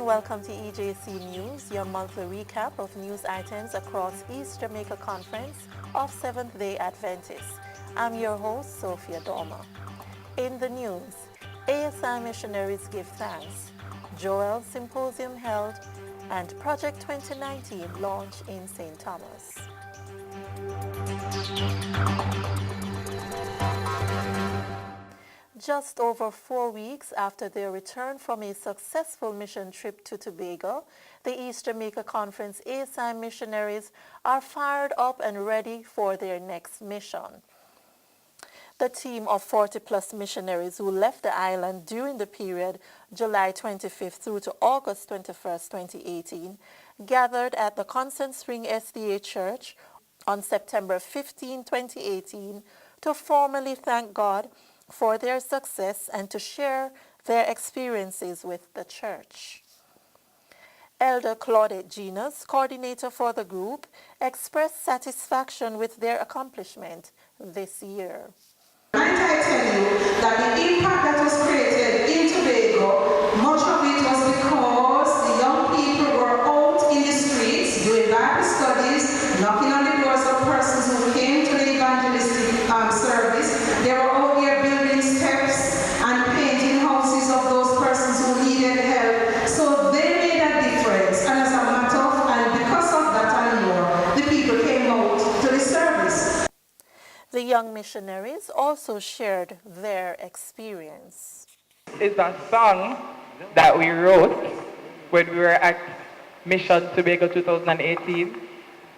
welcome to Ejc News, your monthly recap of news items across East Jamaica Conference of Seventh-day Adventists. I'm your host, Sophia Dormer. In the news, ASI missionaries give thanks, Joel Symposium held, and Project 2019 launch in St. Thomas. Just over 4 weeks after their return from a successful mission trip to Tobago, the East Jamaica Conference ASI missionaries are fired up and ready for their next mission. The team of 40-plus missionaries who left the island during the period July 25th through to August 21st, 2018, gathered at the Constant Spring SDA Church on September 15, 2018, to formally thank God for their success and to share their experiences with the church. Elder Claudette Genus, coordinator for the group, expressed satisfaction with their accomplishment this year. Might I tell you that the impact that was created in Tobago, much of it was because the young people were out in the streets doing Bible studies, knocking on the doors of persons who came to the evangelistic service. They were out here building steps and painting houses of those persons who needed help. So they made a difference, and as a matter of, and because of that and more, the people came out to the service. The young missionaries also shared their experience. It's a song that we wrote when we were at Mission Tobago 2018.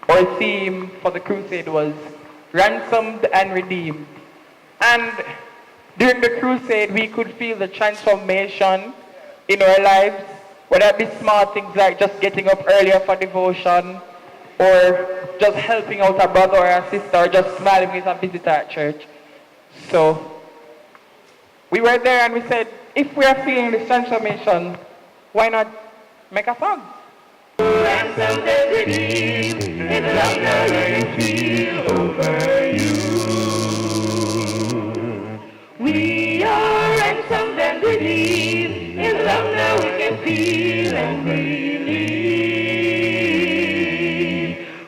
Our theme for the crusade was ransomed and redeemed. And during the crusade, we could feel the transformation in our lives, whether it be small things like just getting up earlier for devotion, or just helping out a brother or a sister, or just smiling with a visitor at church. So we were there and we said, if we are feeling this transformation, why not make a song? Ransomed and redeemed, in love now we can feel over you. We are ransomed and redeemed, in love now we can feel and believe.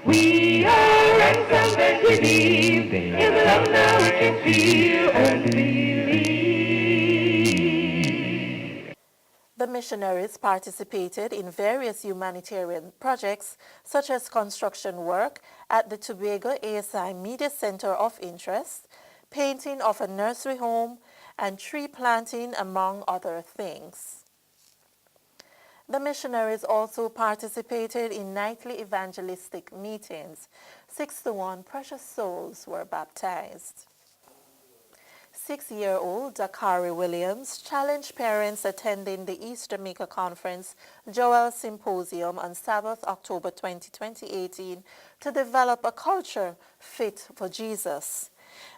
We are ransomed and redeemed, in love now we can feel and believe. The missionaries participated in various humanitarian projects such as construction work at the Tobago ASI Media Center of Interest, painting of a nursery home, and tree planting, among other things. The missionaries also participated in nightly evangelistic meetings. 61 precious souls were baptized. 6-year-old Dakari Williams challenged parents attending the East Jamaica Conference Joel Symposium on Sabbath, October 20, 2018, to develop a culture fit for Jesus.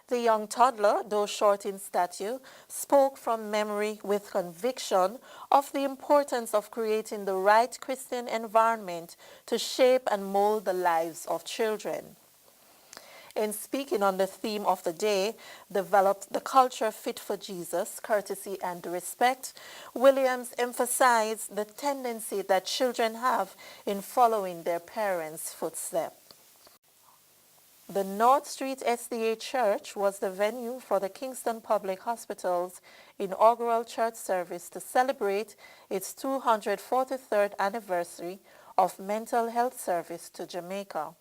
The young toddler, though short in stature, spoke from memory with conviction of the importance of creating the right Christian environment to shape and mold the lives of children. In speaking on the theme of the day, developed the culture fit for Jesus, courtesy and respect, Williams emphasized the tendency that children have in following their parents' footsteps. The North Street SDA Church was the venue for the Kingston Public Hospital's inaugural church service to celebrate its 243rd anniversary of mental health service to Jamaica.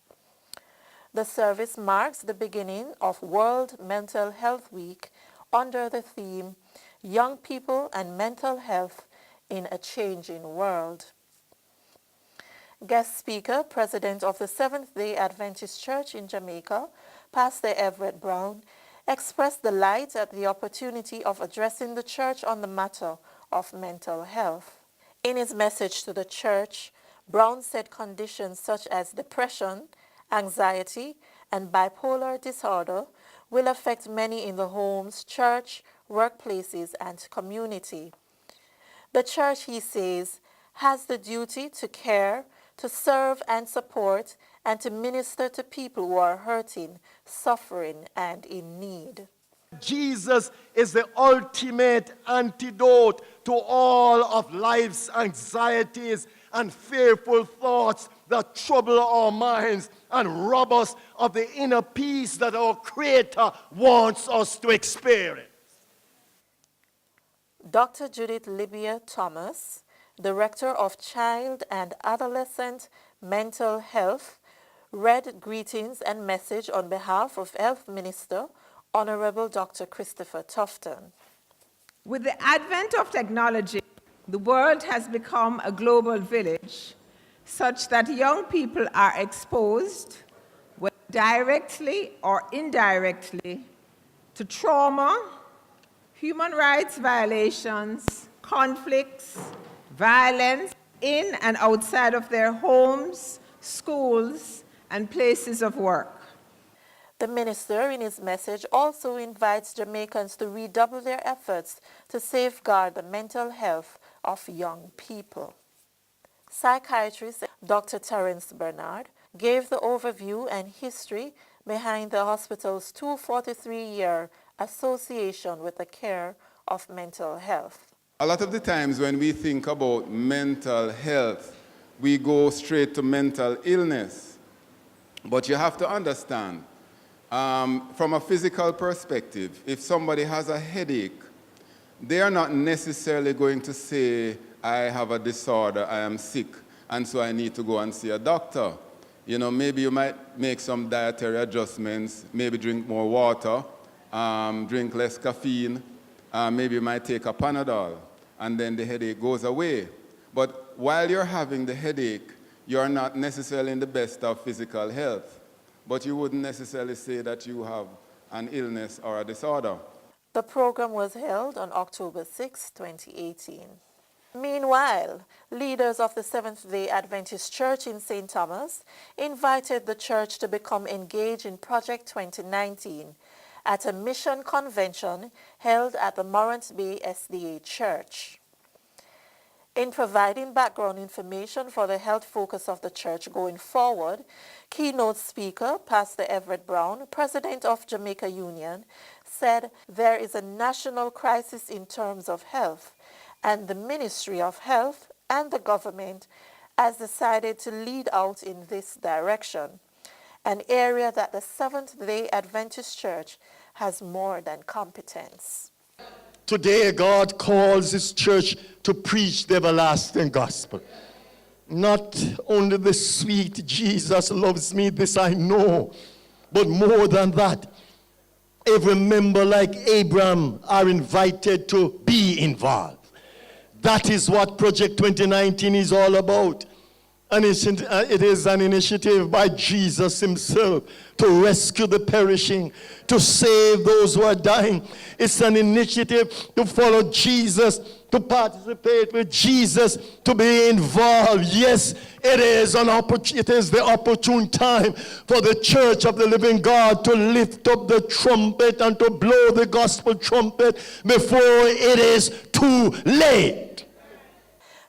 The service marks the beginning of World Mental Health Week under the theme, Young People and Mental Health in a Changing World. Guest speaker, President of the Seventh-day Adventist Church in Jamaica, Pastor Everett Brown, expressed delight at the opportunity of addressing the church on the matter of mental health. In his message to the church, Brown said conditions such as depression, anxiety, and bipolar disorder will affect many in the homes, church, workplaces, and community. The church, he says, has the duty to care, to serve and support, and to minister to people who are hurting, suffering, and in need. Jesus is the ultimate antidote to all of life's anxieties and fearful thoughts that trouble our minds and rob us of the inner peace that our Creator wants us to experience. Dr. Judith Libya Thomas, Director of Child and Adolescent Mental Health, read greetings and message on behalf of Health Minister, Honorable Dr. Christopher Tufton. With the advent of technology, the world has become a global village, such that young people are exposed, whether directly or indirectly, to trauma, human rights violations, conflicts, violence in and outside of their homes, schools, and places of work. The minister, in his message, also invites Jamaicans to redouble their efforts to safeguard the mental health of young people. Psychiatrist Dr. Terence Bernard gave the overview and history behind the hospital's 243-year association with the care of mental health. A lot of the times when we think about mental health, we go straight to mental illness. But you have to understand, from a physical perspective, if somebody has a headache, they are not necessarily going to say, I have a disorder, I am sick, and so I need to go and see a doctor. You know, maybe you might make some dietary adjustments, maybe drink more water, drink less caffeine, maybe you might take a Panadol, and then the headache goes away. But while you're having the headache, you're not necessarily in the best of physical health, but you wouldn't necessarily say that you have an illness or a disorder. The program was held on October 6, 2018. Meanwhile, leaders of the Seventh-day Adventist Church in St. Thomas invited the church to become engaged in Project 2019 at a mission convention held at the Morant Bay SDA Church. In providing background information for the health focus of the church going forward, keynote speaker Pastor Everett Brown, president of Jamaica Union, said there is a national crisis in terms of health, and the Ministry of Health and the government has decided to lead out in this direction, an area that the Seventh-day Adventist Church has more than competence. Today, God calls His church to preach the everlasting gospel. Not only the sweet Jesus loves me, this I know, but more than that, every member like Abraham are invited to be involved. That is what Project 2019 is all about. And it is an initiative by Jesus Himself to rescue the perishing, to save those who are dying. It's an initiative to follow Jesus, to participate with Jesus, to be involved. Yes, it is the opportune time for the Church of the Living God to lift up the trumpet and to blow the gospel trumpet before it is too late.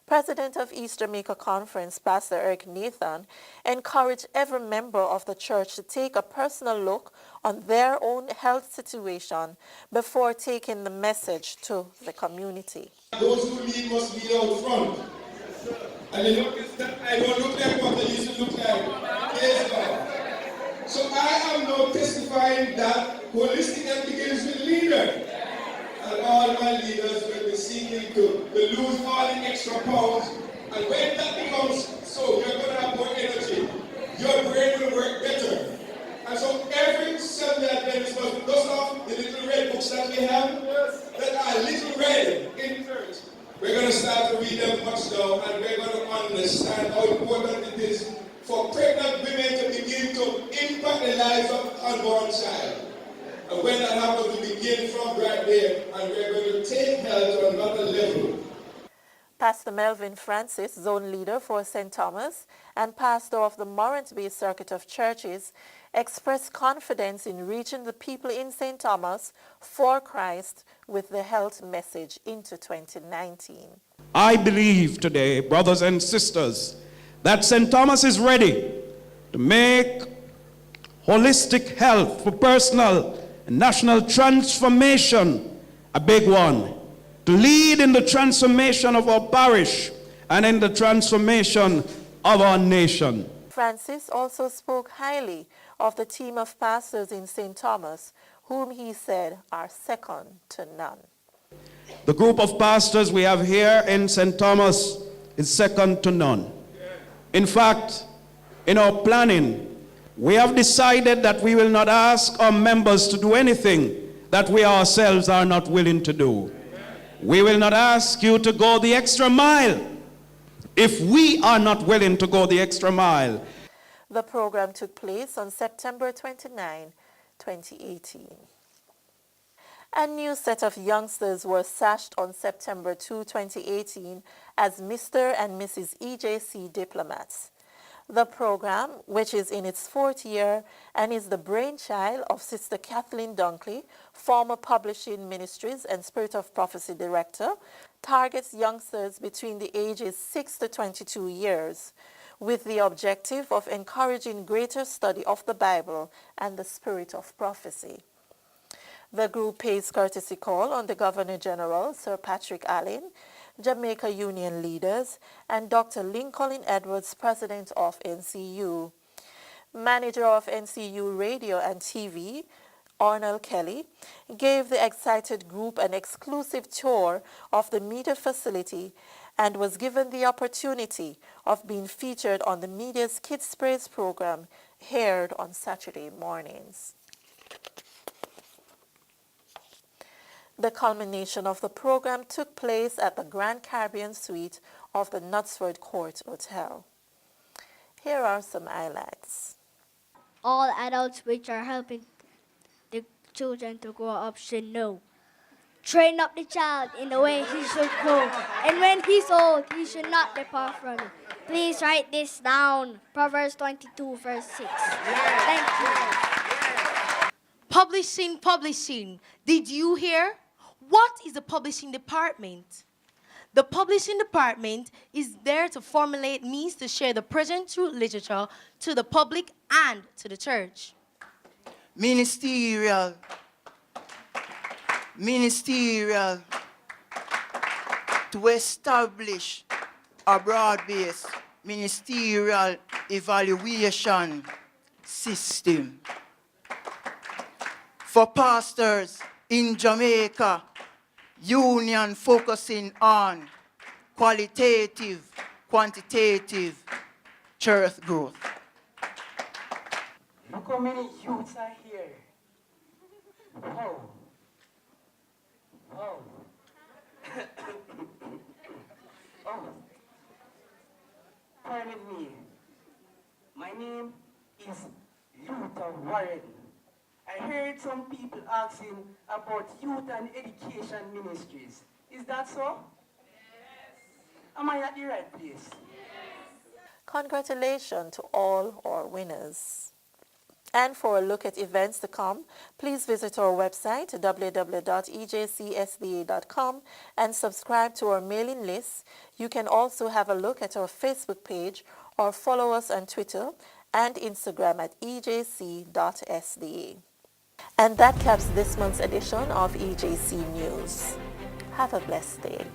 President of East Jamaica Conference, Pastor Eric Nathan, encouraged every member of the church to take a personal look on their own health situation before taking the message to the community. Those who lead must lead out front. And I don't look like what I used to look like. Praise God. So I am now testifying that holistic health begins with leader. And all my leaders will be seeking to lose all the extra pounds. And when that becomes so, you're going to have more energy. Your brain will work better. And so every Sunday Adventist must dust off the little red books that we have that are little red in church. We're going to start to read them much now, and we're going to understand how important it is for pregnant women to begin to impact the lives of the unborn child. And when that happens, we begin from right there, and we're going to take health to another level. Pastor Melvin Francis, zone leader for St. Thomas and pastor of the Morant Bay Circuit of Churches, expressed confidence in reaching the people in St. Thomas for Christ with the health message into 2019. I believe today, brothers and sisters, that St. Thomas is ready to make holistic health for personal and national transformation a big one, to lead in the transformation of our parish and in the transformation of our nation. Francis also spoke highly of the team of pastors in St. Thomas, whom he said are second to none. The group of pastors we have here in St. Thomas is second to none. In fact, in our planning, we have decided that we will not ask our members to do anything that we ourselves are not willing to do. We will not ask you to go the extra mile if we are not willing to go the extra mile. The program took place on September 29, 2018. A new set of youngsters were sashed on September 2, 2018 as Mr. and Mrs. Ejc diplomats. The program, which is in its fourth year and is the brainchild of Sister Kathleen Dunkley, former Publishing Ministries and Spirit of Prophecy Director, targets youngsters between the ages 6 to 22 years, with the objective of encouraging greater study of the Bible and the spirit of prophecy. The group pays courtesy call on the Governor General, Sir Patrick Allen, Jamaica Union leaders, and Dr. Lincoln Edwards, President of NCU. Manager of NCU Radio and TV, Arnold Kelly, gave the excited group an exclusive tour of the media facility and was given the opportunity of being featured on the media's Kids Praise program aired on Saturday mornings. The culmination of the program took place at the Grand Caribbean Suite of the Knutsford Court Hotel. Here are some highlights. All adults which are helping the children to grow up should know. Train up the child in the way he should go, and when he's old, he should not depart from it. Please write this down. Proverbs 22, verse 6. Thank you. Publishing. Did you hear? What is the publishing department? The publishing department is there to formulate means to share the present truth literature to the public and to the church. Ministerial, to establish a broad-based ministerial evaluation system for pastors in Jamaica, union focusing on qualitative, quantitative church growth. Look how many youths are here. Wow. Wow. Oh. Pardon me. My name is Luther Warren. I heard some people asking about youth and education ministries. Is that so? Yes. Am I at the right place? Yes. Congratulations to all our winners. And for a look at events to come, please visit our website www.ejcsda.com and subscribe to our mailing list. You can also have a look at our Facebook page or follow us on Twitter and Instagram at ejc.sda. And that caps this month's edition of EJC News. Have a blessed day.